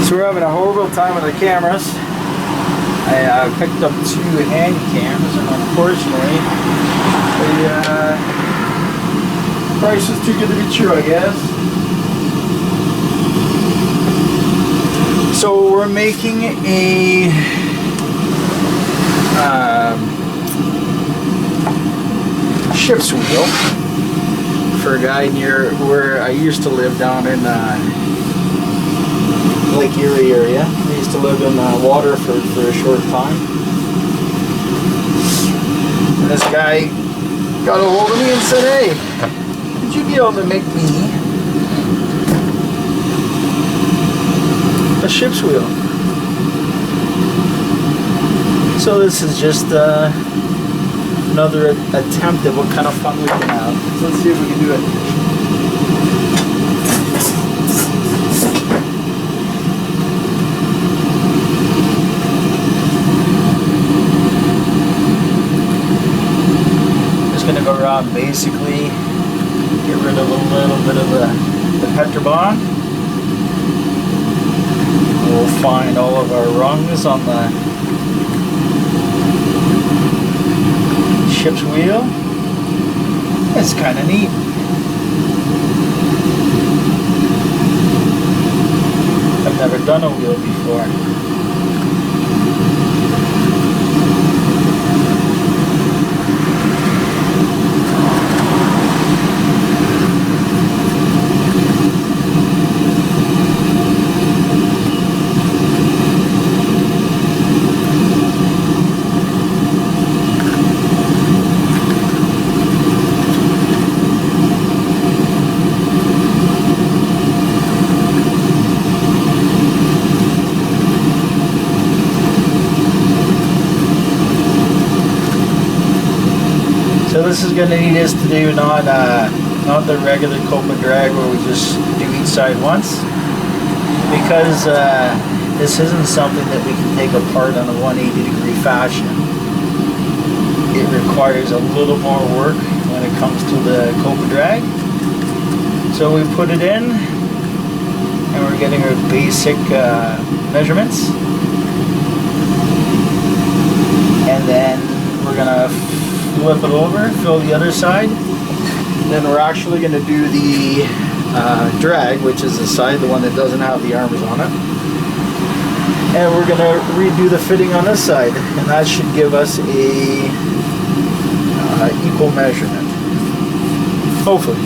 So we're having a horrible time with the cameras. I picked up 2 handy cams, and unfortunately, the price was too good to be true, I guess. So we're making a ship's wheel for a guy near where I used to live, down in Lake Erie area. I used to live in Waterford for a short time. And this guy got a hold of me and said, "Hey, would you be able to make me a ship's wheel?" So this is just another attempt at what kind of fun we can have. So let's see if we can do it. Just going to go around, basically get rid of a little bit of the Petrobond. We'll find all of our rungs on the ship's wheel. It's kind of neat. I've never done a wheel before. So this is going to need us to do not the regular cope and drag where we just do each side once, because this isn't something that we can take apart on a 180-degree fashion. It requires a little more work when it comes to the cope and drag. So we put it in, and we're getting our basic measurements, and then we're going to flip it over, fill the other side, and then we're actually going to do the drag, which is the side, the one that doesn't have the arms on it, and we're going to redo the fitting on this side, and that should give us a equal measurement, hopefully.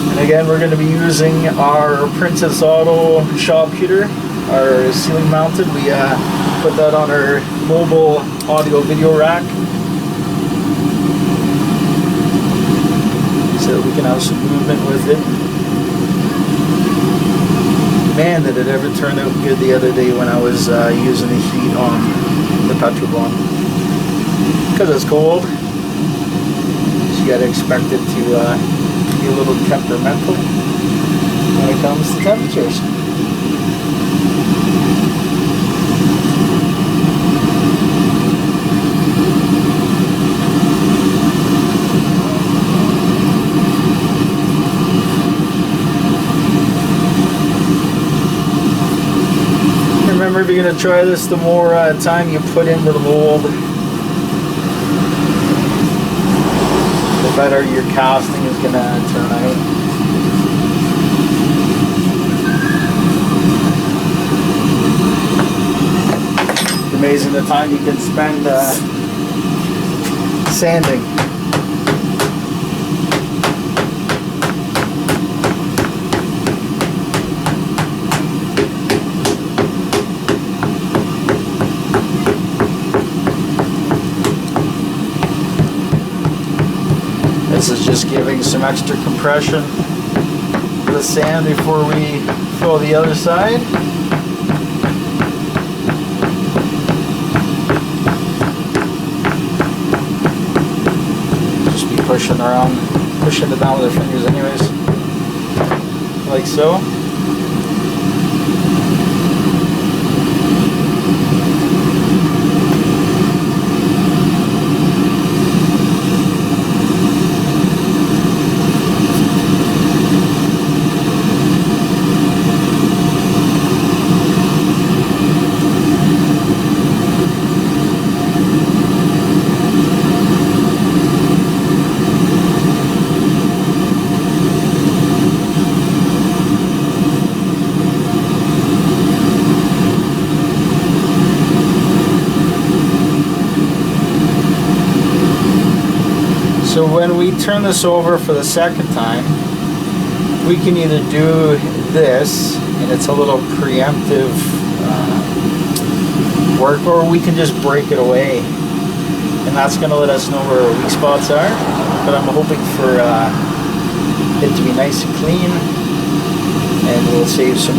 And again, we're going to be using our Princess Auto shop heater, our ceiling mounted. We put that on our mobile audio video rack so that we can have some movement with it. Man, did it ever turn out good the other day when I was using the heat on the Petrobond. Because it's cold, so you gotta expect it to be a little temperamental when it comes to temperatures. Remember, if you're going to try this, the more time you put into the mold, the better your casting is going to turn out. It's amazing the time you can spend sanding. This is just giving some extra compression to the sand before we fill the other side. Just be pushing around, pushing it down with our fingers anyways, like so. when we turn this over for the second time, we can either do this, and it's a little preemptive work, or we can just break it away, and that's going to let us know where our weak spots are. But I'm hoping for it to be nice and clean, and we'll save some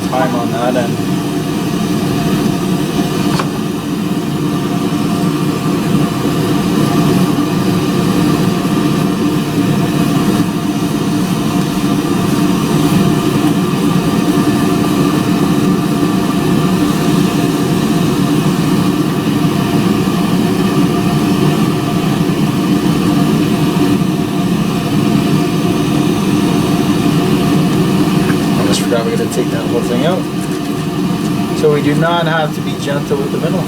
time on that end. We're going to take that whole thing out. So we do not have to be gentle with the middle.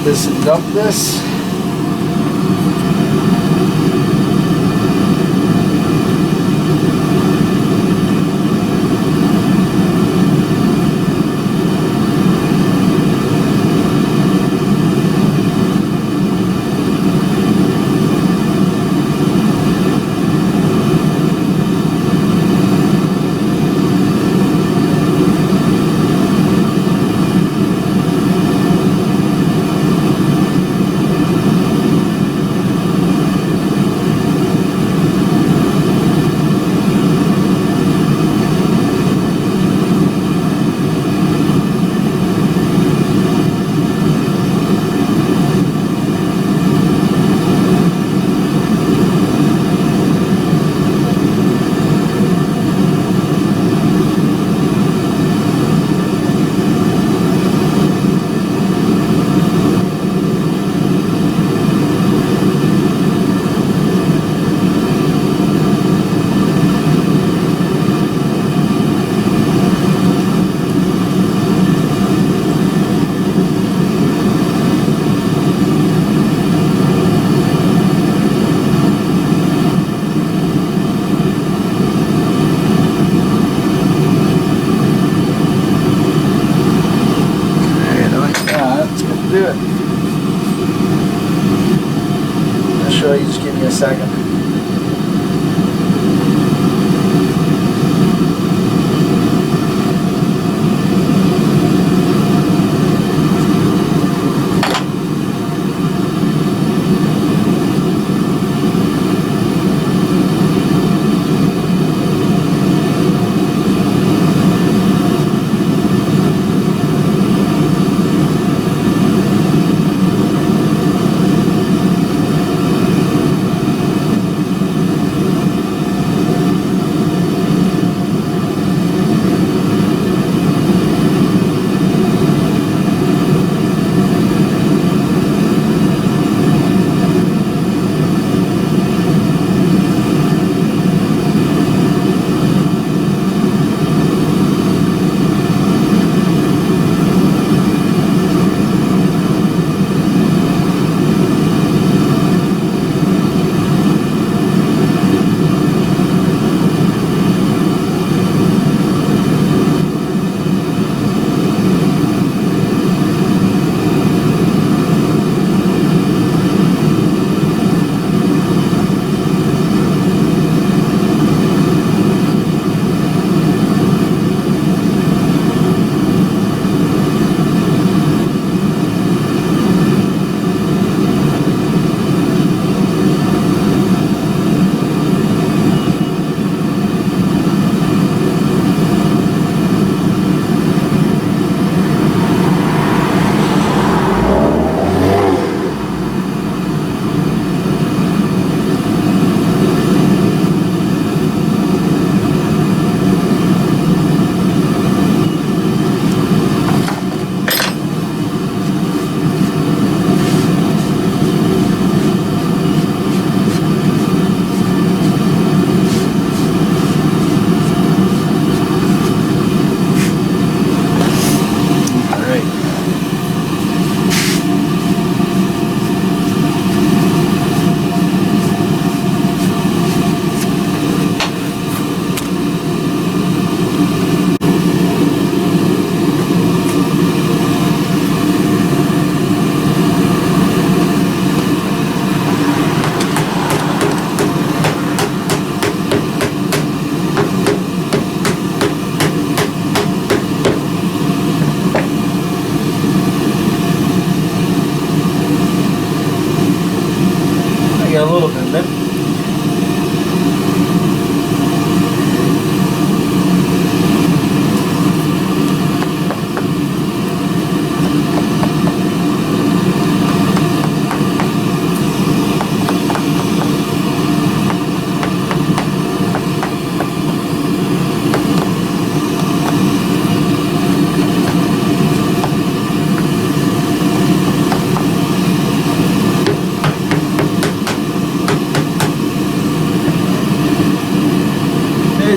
This and dump this. Do it. I'll show you, just give me a second.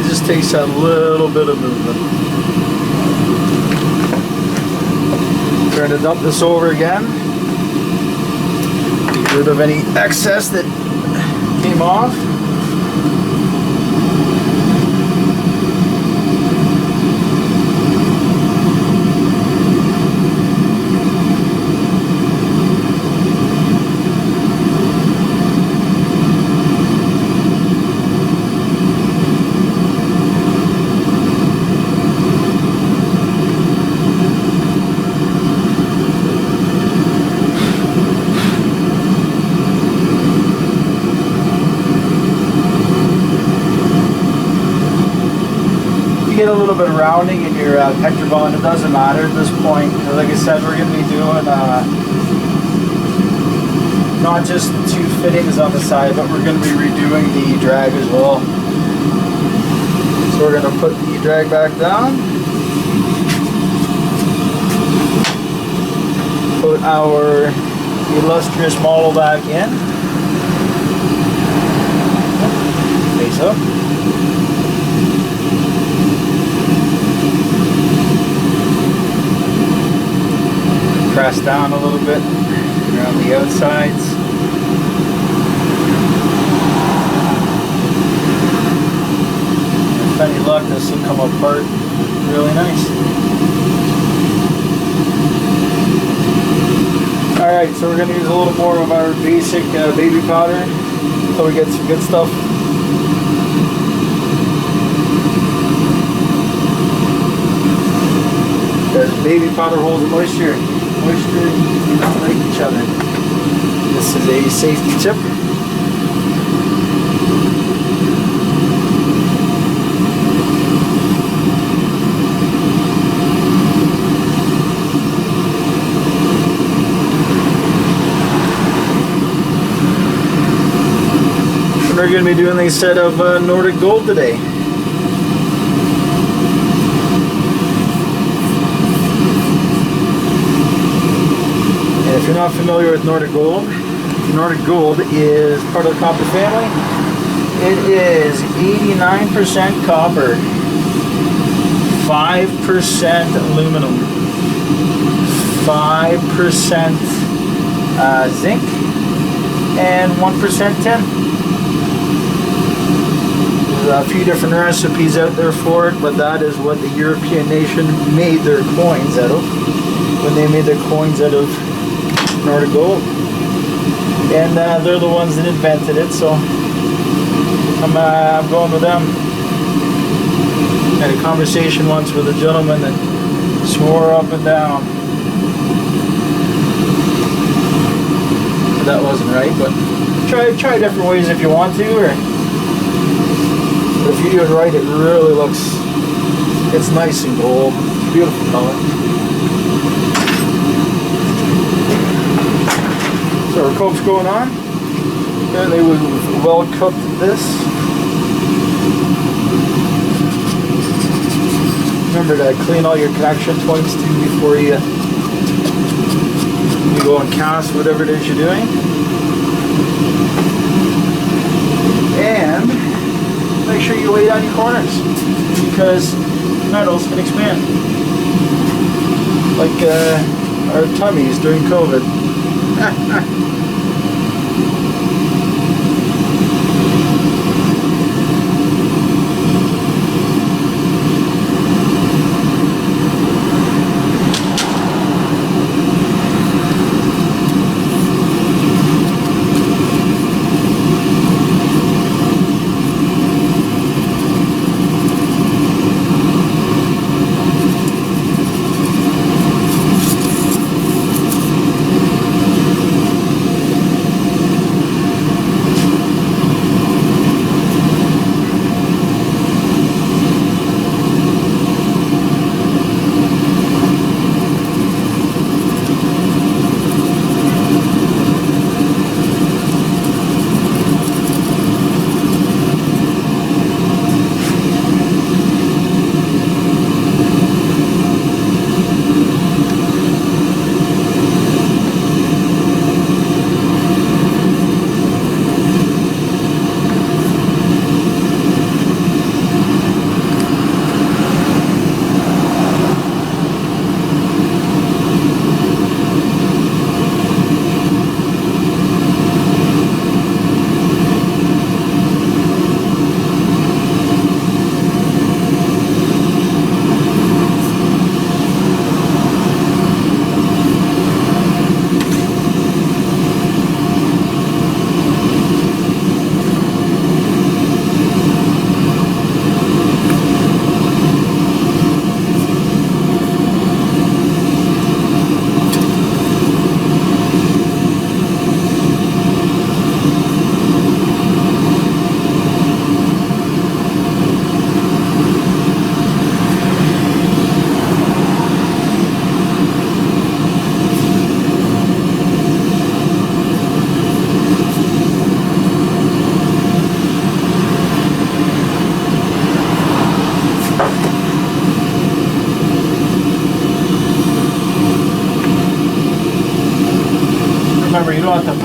just takes a little bit of movement. We're going to dump this over again. Get rid of any excess that came off. Get a little bit of rounding in your Petrobond, it doesn't matter at this point. Like I said, we're going to be doing not just the two fittings on the side, but we're going to be redoing the drag as well. So we're going to put the drag back down, put our illustrious model back in, face up. Press down a little bit around the outsides. With any luck, this will come apart really nice. Alright, so we're going to use a little more of our basic baby powder so we get some good stuff. Because baby powder holds moisture. Moisture do not like each other. This is a safety tip. We're going to be doing a set of Nordic Gold today. If you're not familiar with Nordic Gold is part of the copper family. It is 89% copper, 5% aluminum, 5% zinc, and 1% tin. There's a few different recipes out there for it, but that is what the European nation made their coins out of when they made their coins out of Nordic Gold, and they're the ones that invented it, so I'm going with them. I had a conversation once with a gentleman that swore up and down that wasn't right, but try different ways if you want to, or if you do it right, it really looks, it's nice and gold, beautiful color. So our coke's going on. Apparently we've well cooked this. Remember to clean all your connection points too before you go and cast whatever it is you're doing. And make sure you lay down your corners because metals can expand. Like our tummies during COVID.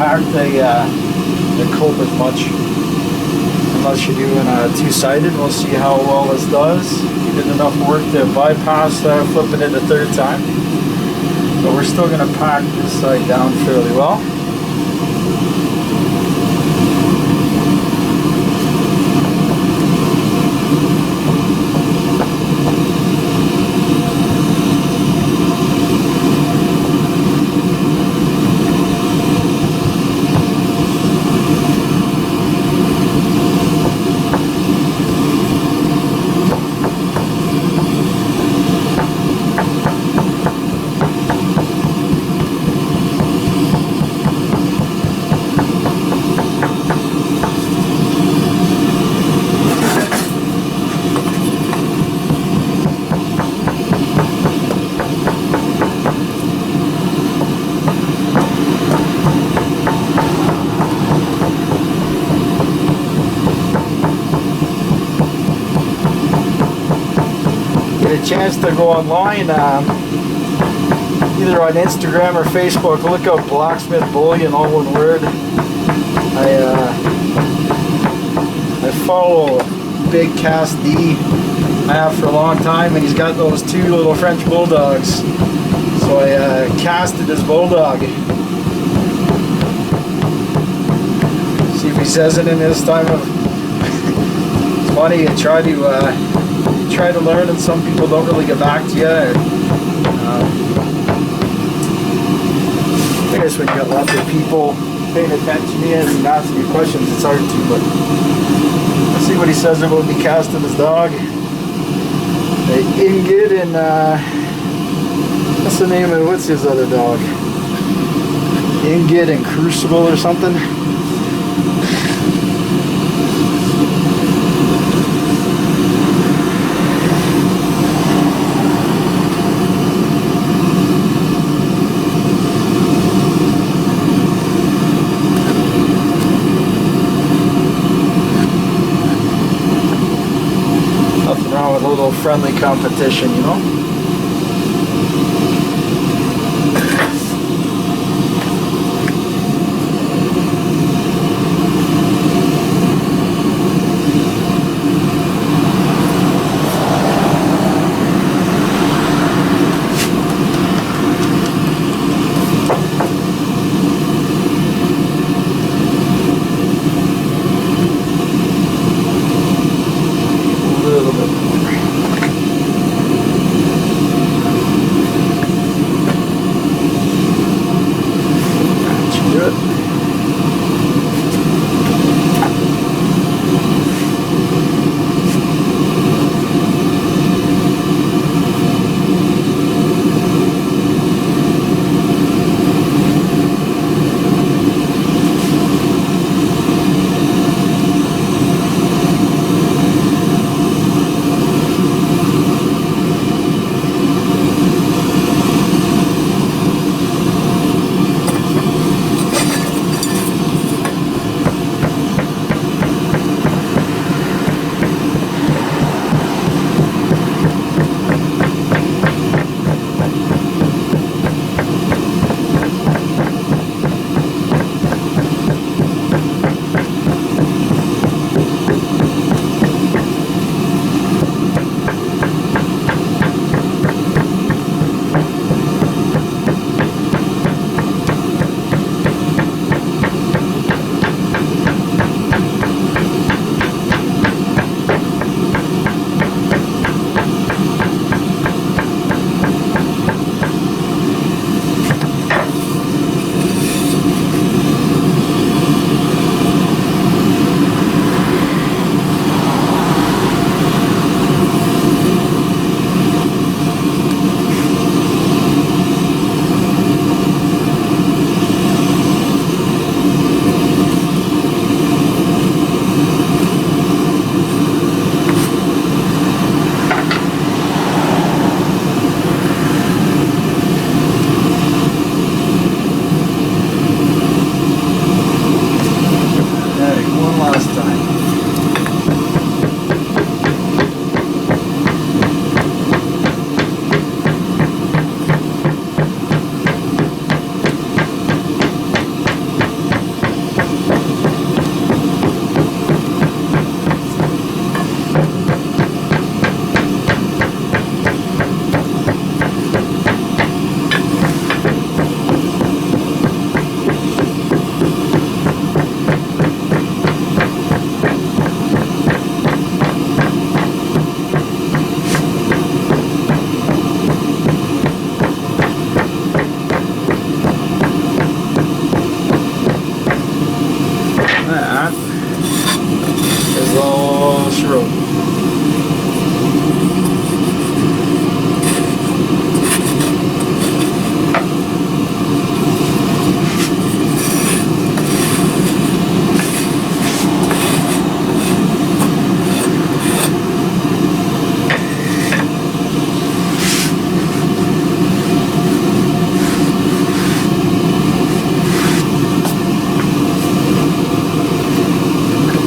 pack the cope as much unless you're doing two-sided. We'll see how well this does. You did enough work to bypass flipping it a third time. But we're still going to pack this side down fairly well. Chance to go online, either on Instagram or Facebook, look up Blacksmith Bullion, all one word. I follow Big Cast D. I have for a long time, and he's got those two little French bulldogs. So I casted his bulldog. See if he says it in his time of. It's funny. I try to learn, and some people don't really get back to you. I guess when you got lots of people paying attention to you and asking you questions, it's hard to. But let's see what he says about me casting his dog. Ingrid and what's his other dog? Ingrid and Crucible or something. With a little friendly competition, you know. across the road.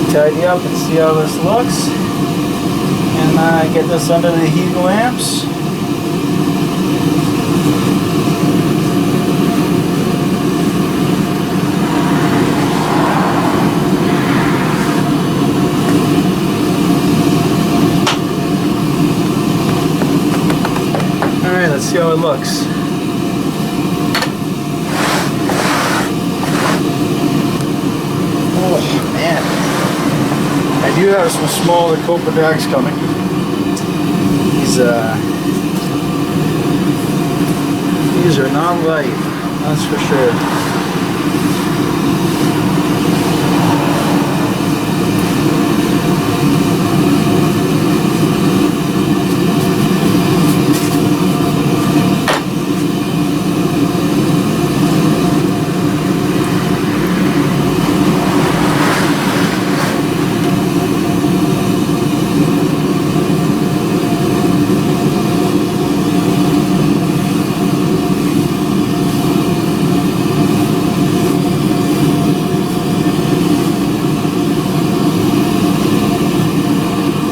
Tidy up and see how this looks, and get this under the heat lamps. Alright, let's see how it looks. Oh man. I do have some smaller Copa Drags coming. These are not light, that's for sure.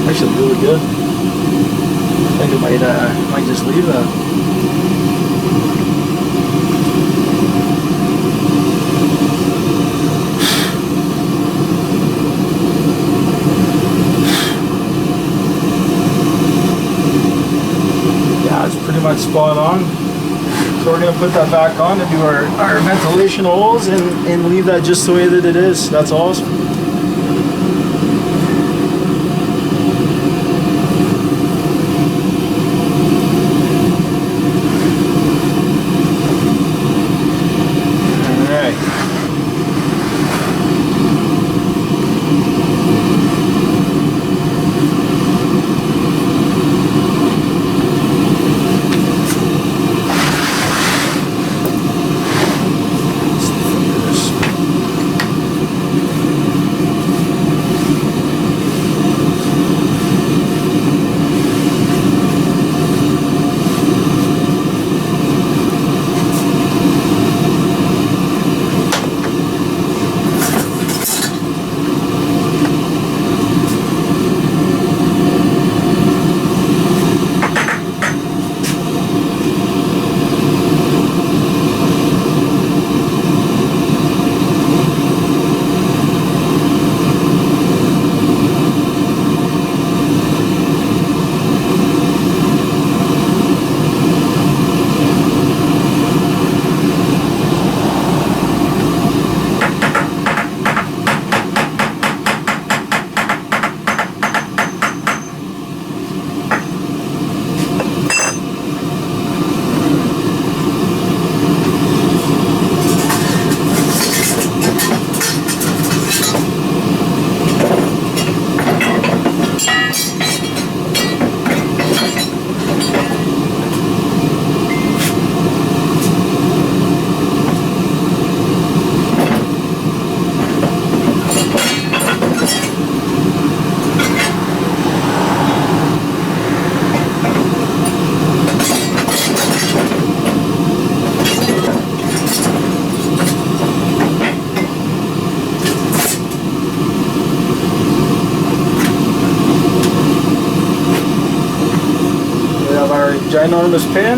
Actually really good. I think I might just leave that. Yeah, it's pretty much spot on. So we're gonna put that back on and do our ventilation holes and leave that just the way that it is. That's awesome. Ginormous pin.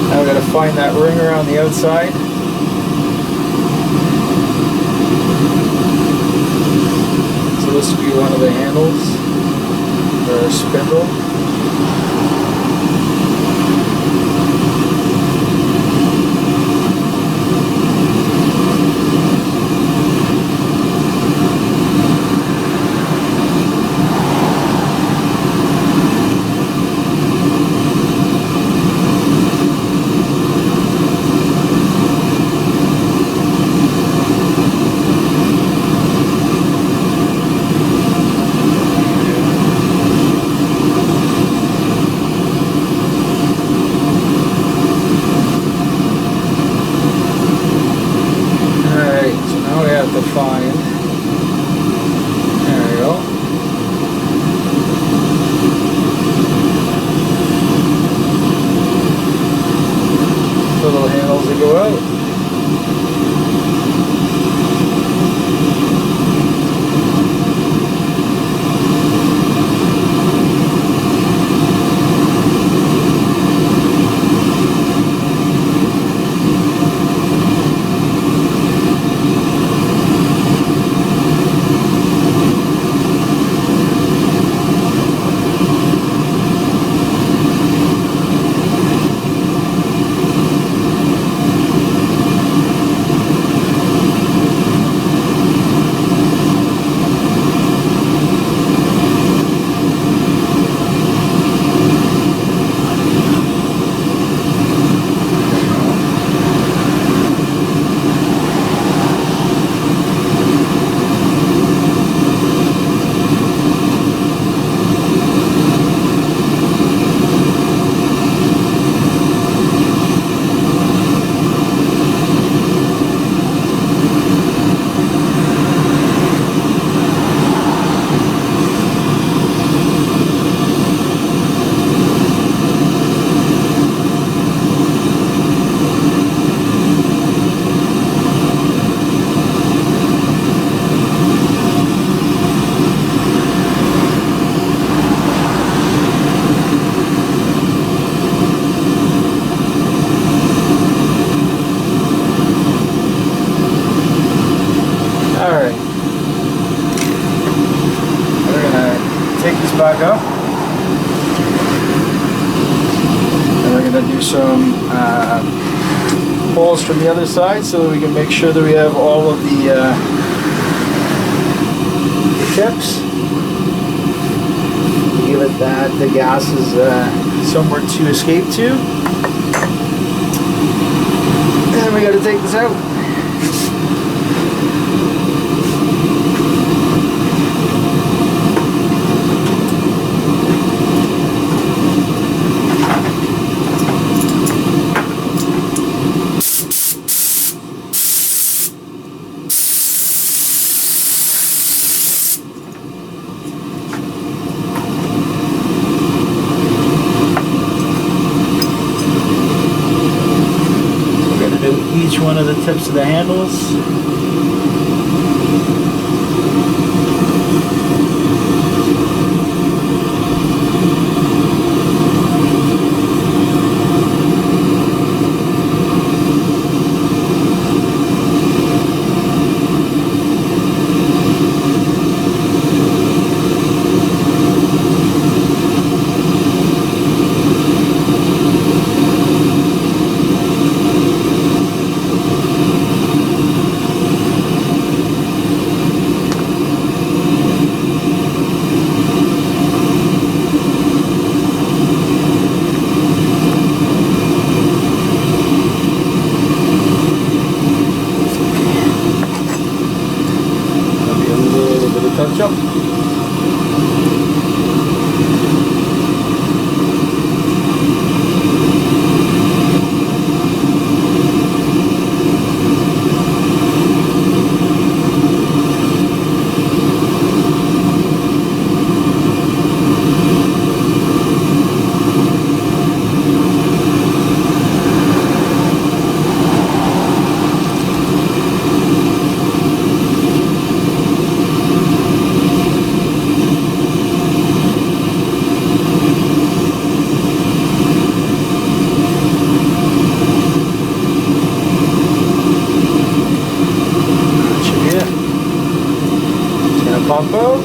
Now we got to find that ring around the outside. So this would be one of the handles or a spindle. back up. And we're going to do some holes from the other side so that we can make sure that we have all of the tips. Give it that the gas is somewhere to escape to. And we got to take this out. Each one of the tips of the handles. Touch up. Pump out.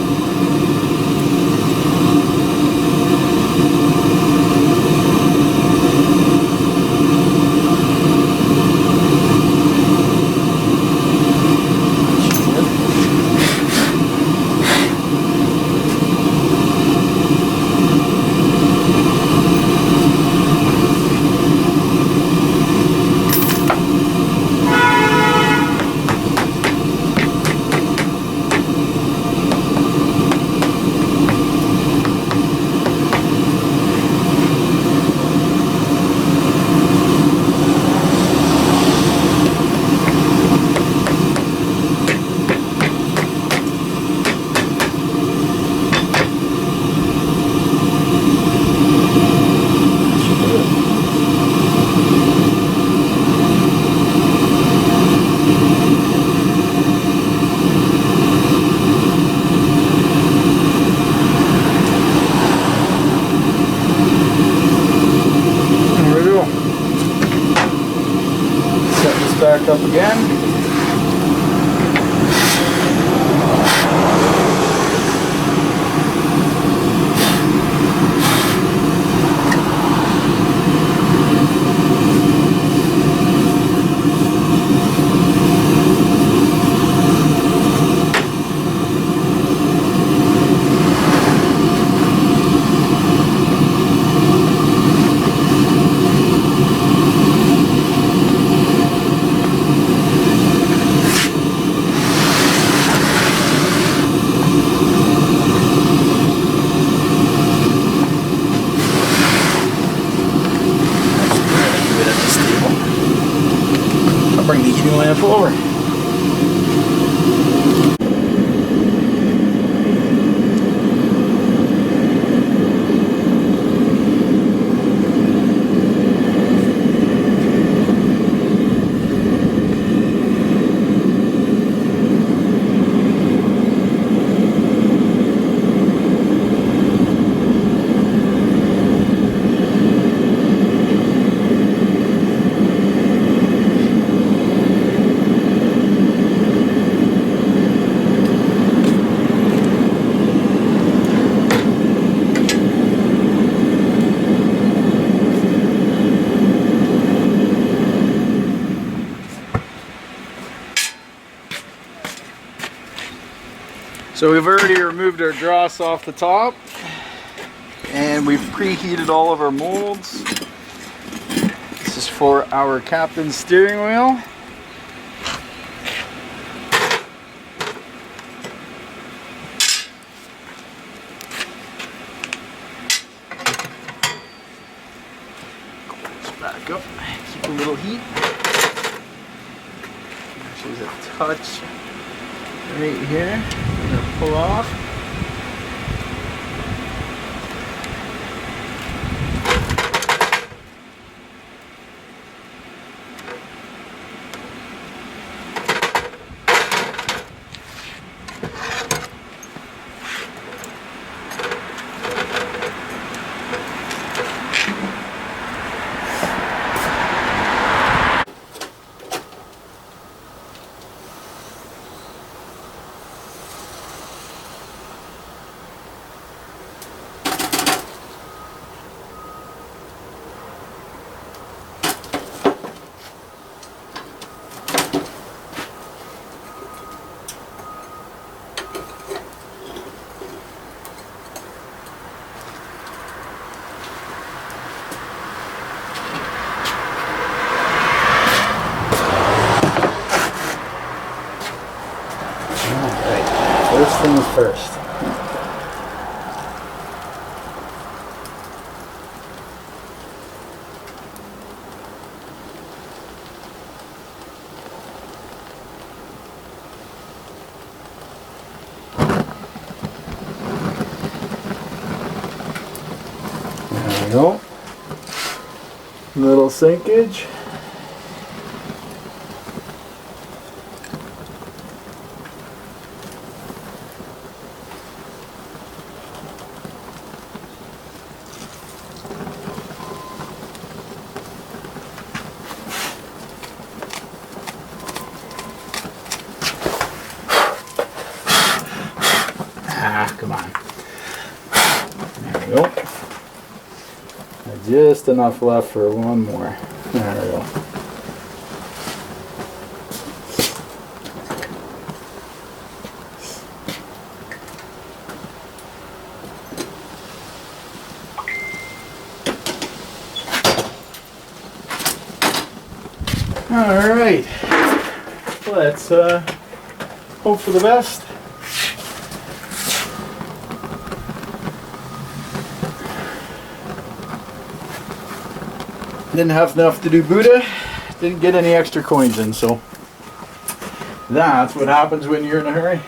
Back up again. Bring the heating lamp over. So we've already removed our dross off the top, and we've preheated all of our molds. This is for our captain's steering wheel. Back up, keep a little heat. There's a touch right here. I'm gonna pull off. First things first. There we go. Little sinkage. Come on. There we go. Just enough left for one more. There we go. All right. Let's hope for the best. Didn't have enough to do Buddha, didn't get any extra coins in, so that's what happens when you're in a hurry.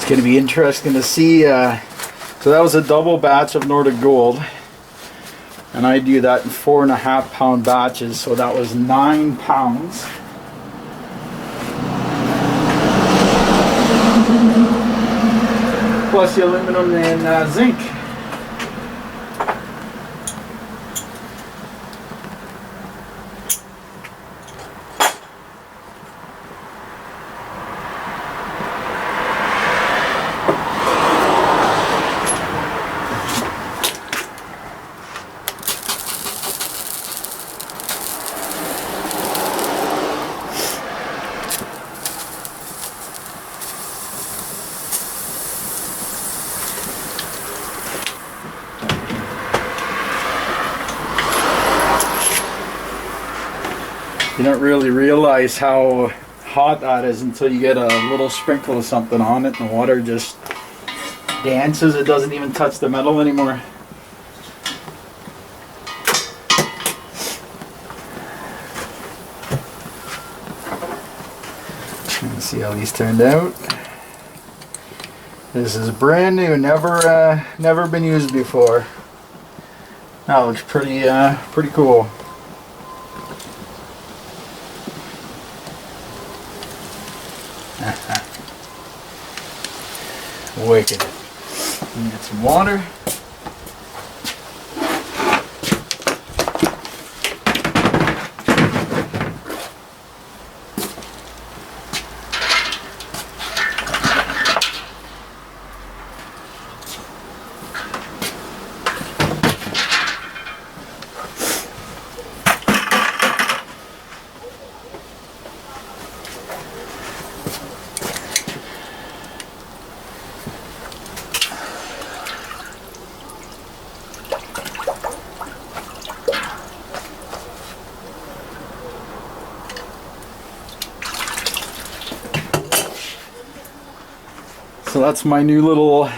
Going to be interesting to see. So that was a double batch of Nordic Gold, and I do that in 4.5 pound batches, so that was 9 pounds. Plus the aluminum and zinc. You don't really realize how hot that is until you get a little sprinkle of something on it and the water just dances. It doesn't even touch the metal anymore. Let's see how these turned out. This is brand new, never been used before. That looks pretty cool. Wicked. Get some water. So that's my new little,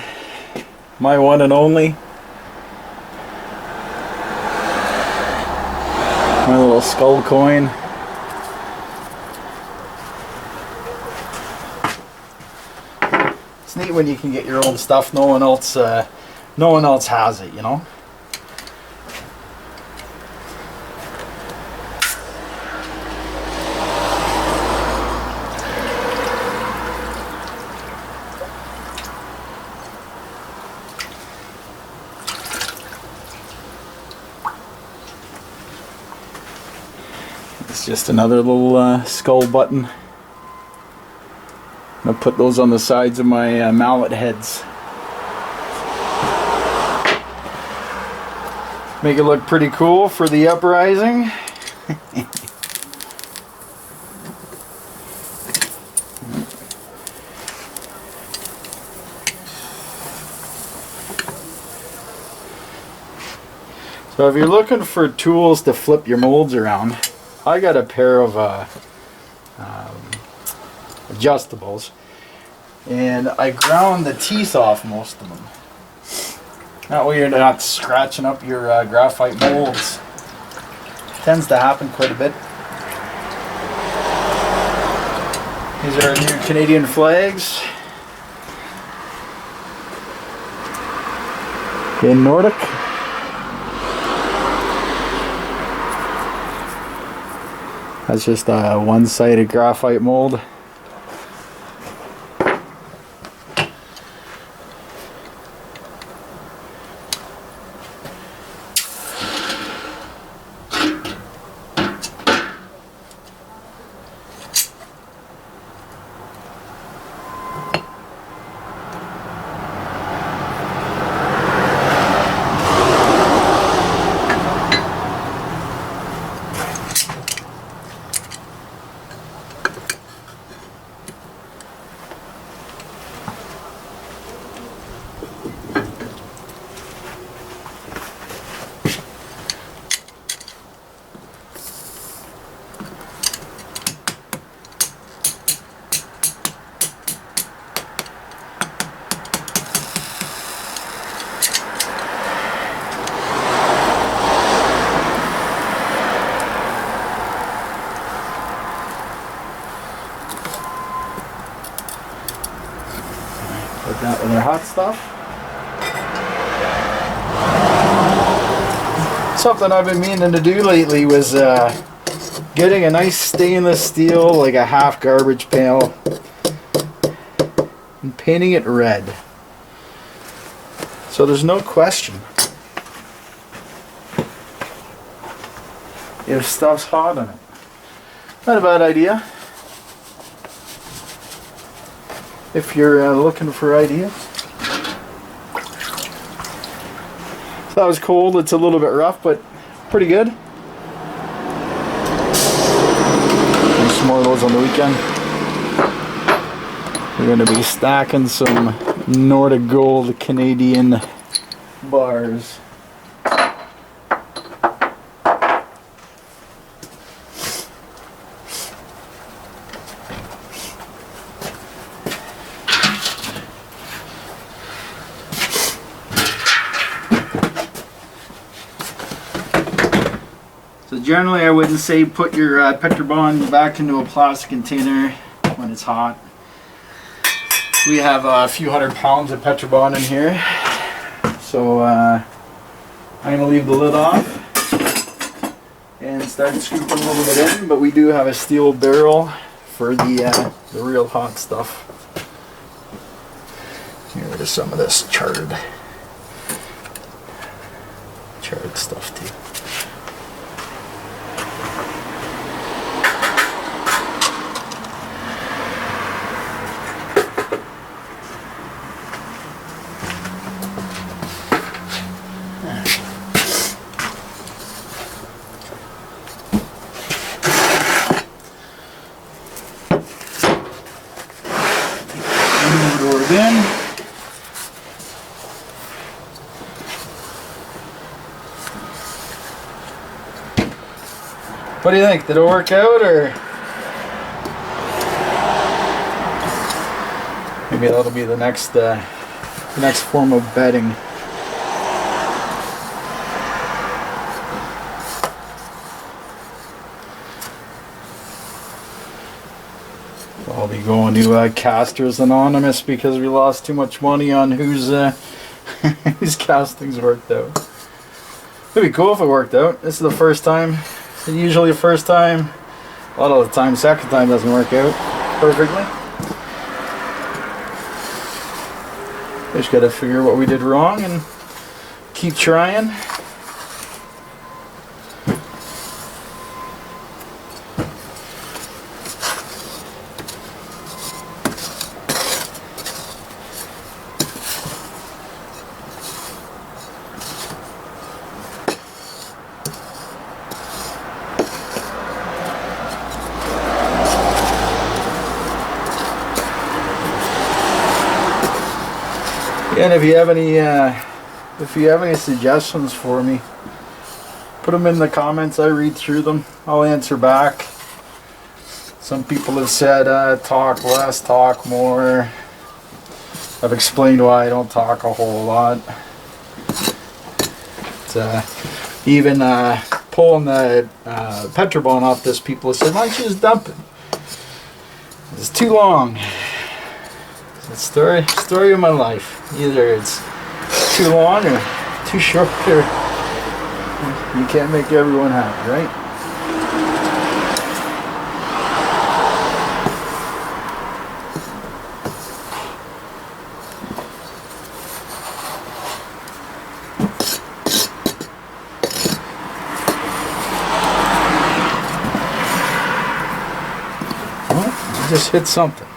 my one and only. My little skull coin. It's neat when you can get your own stuff. No one else has it, you know. It's just another little skull button. I'm gonna put those on the sides of my mallet heads. Make it look pretty cool for the uprising. So if you're looking for tools to flip your molds around, I got a pair of adjustables, and I ground the teeth off most of them. That way you're not scratching up your graphite molds. Tends to happen quite a bit. These are our new Canadian flags. In Nordic. That's just a one-sided graphite mold. Put that with our hot stuff. Something I've been meaning to do lately was getting a nice stainless steel, like a half garbage pail, and painting it red. So there's no question if stuff's hot on it. Not a bad idea. If you're looking for ideas. So that was cold. It's a little bit rough, but pretty good. And some more of those on the weekend. We're going to be stacking some Nordic Gold Canadian bars. So generally I wouldn't say put your Petrobond back into a plastic container when it's hot. We have a few 100 pounds of Petrobond in here. So I'm going to leave the lid off and start scooping a little bit in, but we do have a steel barrel for the real hot stuff. Get rid of some of this charred stuff too. In. What do you think? Did it work out, or? maybe that'll be the next form of bedding. I'll be going to Casters Anonymous because we lost too much money on whose whose castings worked out. It'd be cool if it worked out. This is the first time. Usually the first time. A lot of the time, second time doesn't work out perfectly. Just gotta figure what we did wrong and keep trying. And if you have any suggestions for me, put them in the comments. I read through them. I'll answer back. Some people have said talk less, talk more. I've explained why I don't talk a whole lot. Even pulling the Petrobone off this, people have said, why don't you just dump it? It's too long. It's the story of my life. Either it's too long or too short, or you can't make everyone happy, right? Well, I just hit something.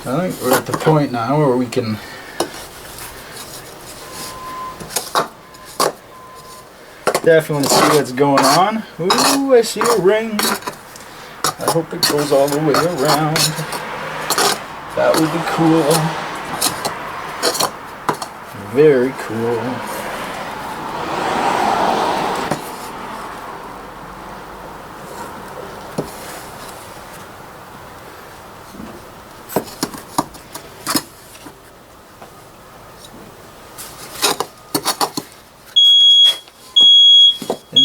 I think we're at the point now where we can definitely want to see what's going on. Ooh, I see a ring. I hope it goes all the way around. That would be cool. Very cool.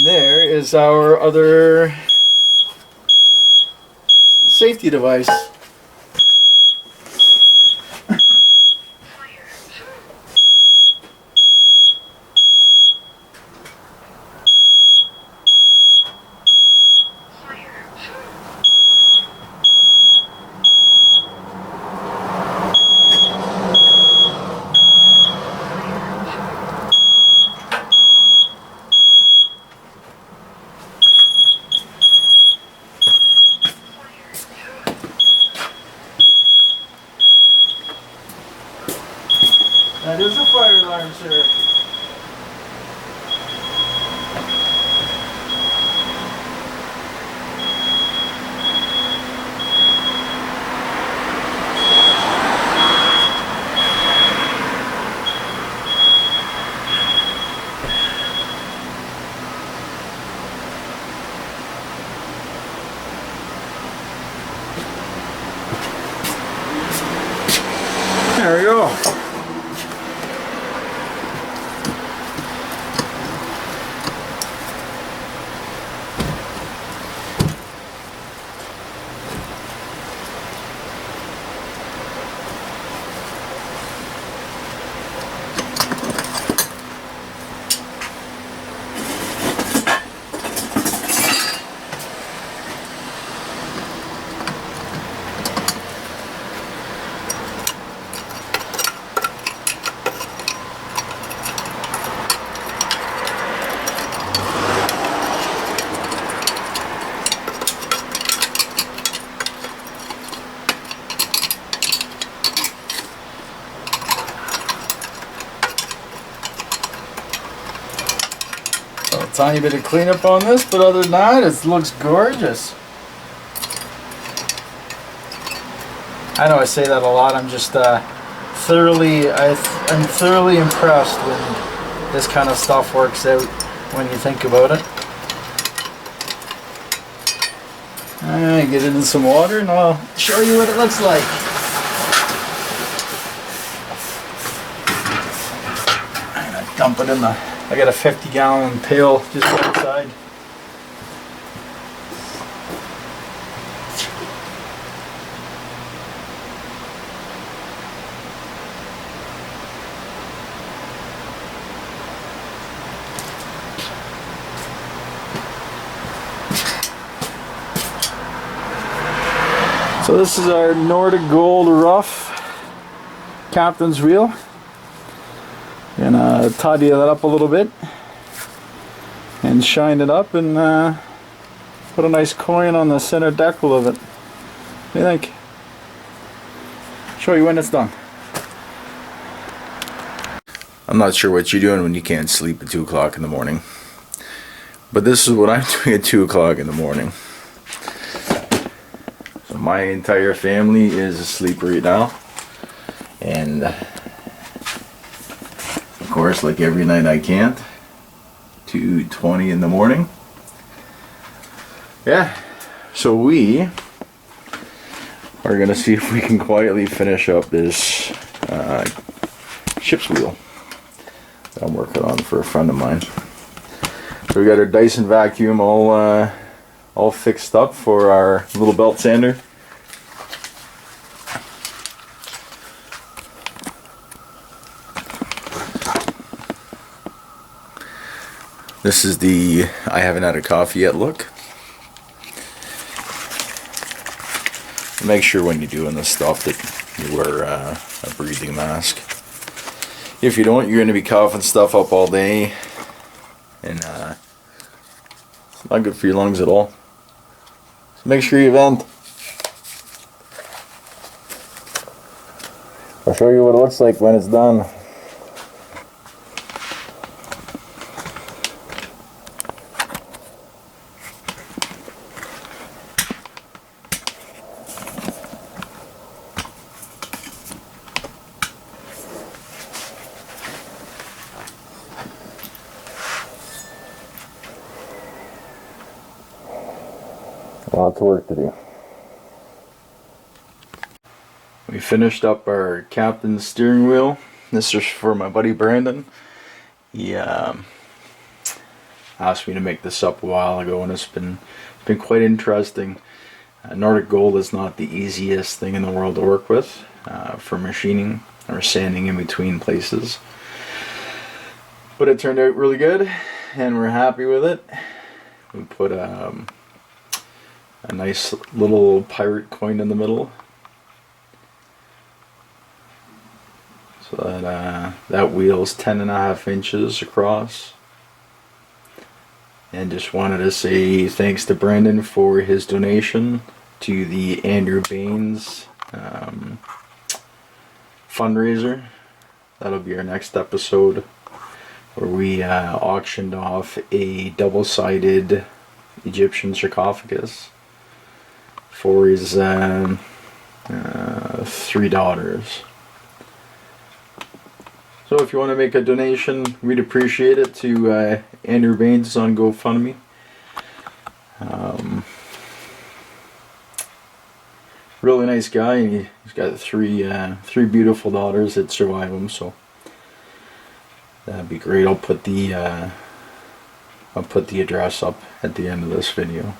There is our other safety device. That is a fire alarm, sir. There we go. Tiny bit of cleanup on this, but other than that, it looks gorgeous. I know I say that a lot. I'm just I'm thoroughly impressed when this kind of stuff works out when you think about it. Alright, get it in some water and I'll show you what it looks like. I'm gonna dump it in the, I got a 50-gallon pail just outside. So this is our Nordic Gold Rough captain's wheel. Gonna tidy that up a little bit and shine it up and put a nice coin on the center decal of it. What do you think? Show you when it's done. I'm not sure what you're doing when you can't sleep at 2 o'clock in the morning, but this is what I'm doing at 2 o'clock in the morning. So my entire family is asleep right now, and of course, like every night I can't. 2:20 in the morning. Yeah, so we are gonna see if we can quietly finish up this ship's wheel that I'm working on for a friend of mine. So we got our Dyson vacuum all fixed up for our little belt sander. This is the I haven't had a coffee yet look. Make sure when you're doing this stuff that you wear a breathing mask. If you don't, you're going to be coughing stuff up all day, and it's not good for your lungs at all. So make sure you vent. I'll show you what it looks like when it's done. Lots of work to do. We finished up our captain's steering wheel. This is for my buddy Brandon. He asked me to make this up a while ago, and it's been quite interesting. Nordic Gold is not the easiest thing in the world to work with for machining or sanding in between places, but it turned out really good, and we're happy with it. We put a nice little pirate coin in the middle, so that that wheel is 10.5 inches across. And just wanted to say thanks to Brandon for his donation to the Andrew Baines fundraiser. That'll be our next episode, where we auctioned off a double-sided Egyptian sarcophagus for his 3 daughters. So if you want to make a donation, we'd appreciate it, to Andrew Baines on GoFundMe. Really nice guy. He's got three beautiful daughters that survive him, so that'd be great. I'll put the address up at the end of this video.